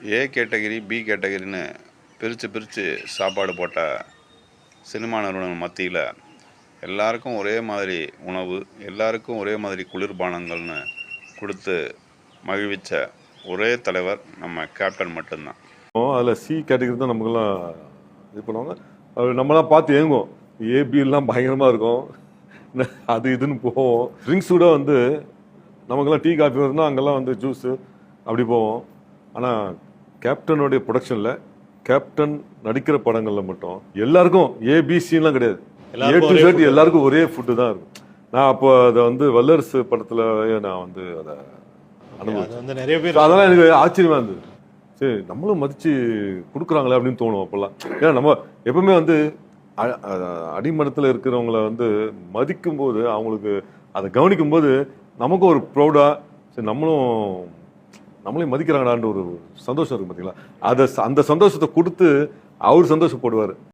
ஏ category, B கேட்டகரின்னு பிரித்து சாப்பாடு போட்ட சினிமா நிறுவனங்கள் மத்தியில் எல்லாருக்கும் ஒரே மாதிரி உணவு, எல்லாருக்கும் ஒரே மாதிரி குளிர்பானங்கள்னு கொடுத்து மகிழ்விச்ச ஒரே தலைவர் நம்ம கேப்டன் மட்டும்தான். அதில் சி கேட்டகரி தான் நமக்கெல்லாம் இது பண்ணுவாங்க. அது நம்மளாம் பார்த்து ஏங்குவோம். ஏபிஎல்லாம் பயங்கரமாக இருக்கும், அது இதுன்னு போவோம். ட்ரிங்க்ஸ் கூட வந்து நமக்கெல்லாம் டீ காஃபி வருதுன்னா அங்கெல்லாம் வந்து ஜூஸு அப்படி போவோம். ஆனால் கேப்டனுடைய ப்ரொடக்ஷனில் கேப்டன் நடிக்கிற படங்களில் மட்டும் எல்லாருக்கும் ஏபிசிலாம் கிடையாது. ஏ டு Z எல்லாருக்கும் ஒரே ஃபுட்டு தான் இருக்கும். நான் அப்போ அதை வந்து வல்லரசு படத்தில் நான் வந்து அதை அனுபவிச்சேன். நிறைய பேர் அதெல்லாம் எனக்கு ஆச்சரியமா இருந்தது. சரி, நம்மளும் மதிச்சு கொடுக்குறாங்களே அப்படின்னு தோணும் அப்போல்லாம். ஏன்னா நம்ம எப்பவுமே வந்து அடிமட்டத்தில் இருக்கிறவங்கள வந்து மதிக்கும் போது, அவங்களுக்கு அதை கவனிக்கும் போது நமக்கும் ஒரு ப்ரௌடா, சரி நம்மளையும் மதிக்கிறாங்களான்ற ஒரு சந்தோஷம் இருக்கு பார்த்தீங்களா. அந்த சந்தோஷத்தை கொடுத்து அவர் சந்தோஷப்படுவார்.